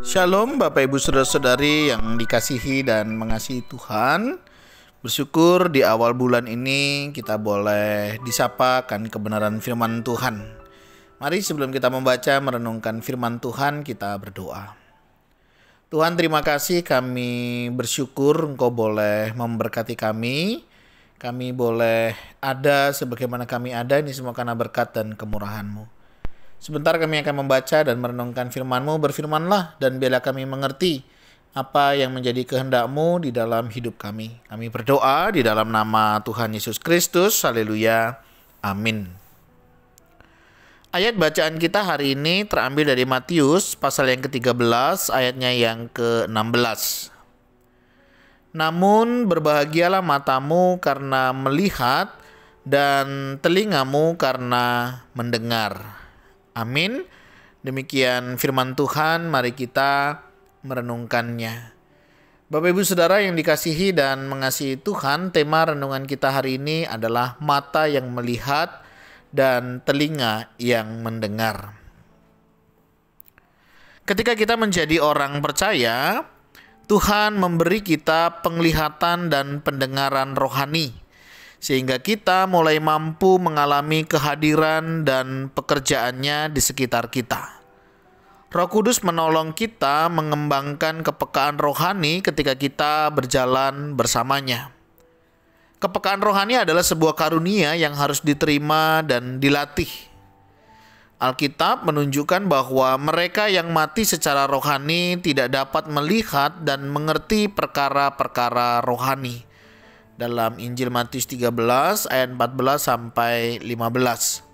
Shalom Bapak Ibu Saudara-saudari yang dikasihi dan mengasihi Tuhan. Bersyukur di awal bulan ini kita boleh disapa akan kebenaran firman Tuhan. Mari sebelum kita membaca merenungkan firman Tuhan, kita berdoa. Tuhan, terima kasih, kami bersyukur Engkau boleh memberkati kami. Kami boleh ada sebagaimana kami ada, ini semua karena berkat dan kemurahan-Mu. Sebentar kami akan membaca dan merenungkan firman-Mu. Berfirmanlah dan biarlah kami mengerti apa yang menjadi kehendak-Mu di dalam hidup kami. Kami berdoa di dalam nama Tuhan Yesus Kristus. Haleluya. Amin. Ayat bacaan kita hari ini terambil dari Matius pasal yang ke-13 ayatnya yang ke-16. Namun berbahagialah matamu karena melihat dan telingamu karena mendengar. Amin. Demikian firman Tuhan, mari kita merenungkannya. Bapak Ibu Saudara yang dikasihi dan mengasihi Tuhan, tema renungan kita hari ini adalah mata yang melihat dan telinga yang mendengar. Ketika kita menjadi orang percaya, Tuhan memberi kita penglihatan dan pendengaran rohani, sehingga kita mulai mampu mengalami kehadiran dan pekerjaannya di sekitar kita. Roh Kudus menolong kita mengembangkan kepekaan rohani ketika kita berjalan bersamanya. Kepekaan rohani adalah sebuah karunia yang harus diterima dan dilatih. Alkitab menunjukkan bahwa mereka yang mati secara rohani tidak dapat melihat dan mengerti perkara-perkara rohani. Dalam Injil Matius 13 ayat 14 sampai 15.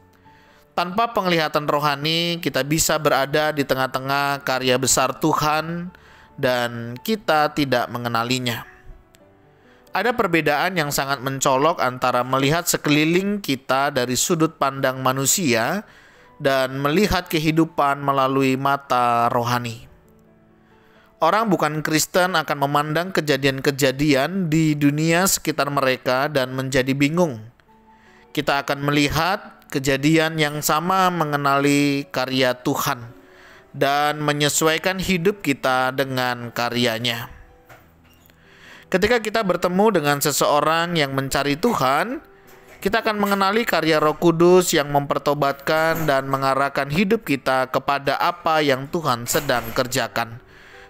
Tanpa penglihatan rohani, kita bisa berada di tengah-tengah karya besar Tuhan dan kita tidak mengenalinya. Ada perbedaan yang sangat mencolok antara melihat sekeliling kita dari sudut pandang manusia dan melihat kehidupan melalui mata rohani. Orang bukan Kristen akan memandang kejadian-kejadian di dunia sekitar mereka dan menjadi bingung. Kita akan melihat kejadian yang sama mengenali karya Tuhan dan menyesuaikan hidup kita dengan karyanya. Ketika kita bertemu dengan seseorang yang mencari Tuhan, kita akan mengenali karya Roh Kudus yang mempertobatkan dan mengarahkan hidup kita kepada apa yang Tuhan sedang kerjakan.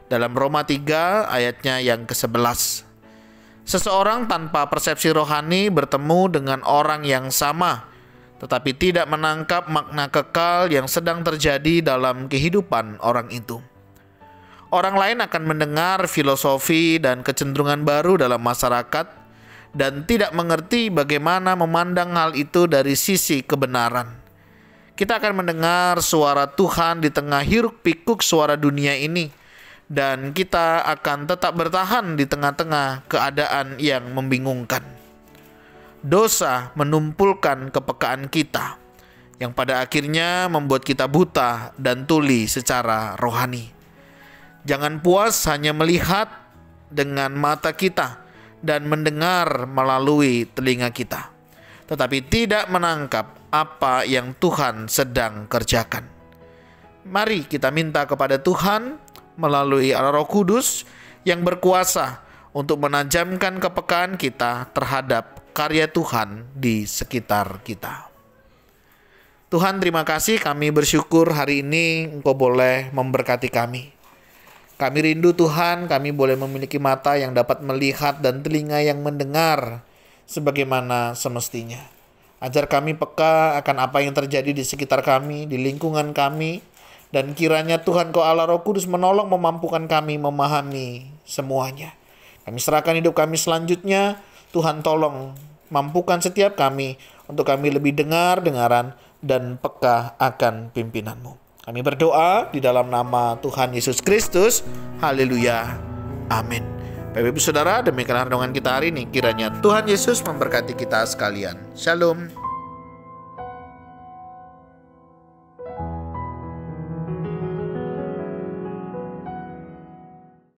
Dalam Roma 3 ayatnya yang ke-11. Seseorang tanpa persepsi rohani bertemu dengan orang yang sama, tetapi tidak menangkap makna kekal yang sedang terjadi dalam kehidupan orang itu. Orang lain akan mendengar filosofi dan kecenderungan baru dalam masyarakat dan tidak mengerti bagaimana memandang hal itu dari sisi kebenaran. Kita akan mendengar suara Tuhan di tengah hiruk-pikuk suara dunia ini, dan kita akan tetap bertahan di tengah-tengah keadaan yang membingungkan. Dosa menumpulkan kepekaan kita, yang pada akhirnya membuat kita buta dan tuli secara rohani. Jangan puas hanya melihat dengan mata kita dan mendengar melalui telinga kita, tetapi tidak menangkap apa yang Tuhan sedang kerjakan. Mari kita minta kepada Tuhan melalui Allah Roh Kudus yang berkuasa untuk menajamkan kepekaan kita terhadap karya Tuhan di sekitar kita. Tuhan, terima kasih, kami bersyukur hari ini Engkau boleh memberkati kami. Kami rindu Tuhan, kami boleh memiliki mata yang dapat melihat dan telinga yang mendengar sebagaimana semestinya. Ajar kami peka akan apa yang terjadi di sekitar kami, di lingkungan kami, dan kiranya Tuhan Kau Allah Roh Kudus menolong memampukan kami memahami semuanya. Kami serahkan hidup kami selanjutnya. Tuhan tolong mampukan setiap kami untuk kami lebih dengaran dan peka akan pimpinan-Mu. Kami berdoa di dalam nama Tuhan Yesus Kristus. Haleluya. Amin. Bapak Ibu Saudara, demikianlah renungan kita hari ini. Kiranya Tuhan Yesus memberkati kita sekalian. Shalom.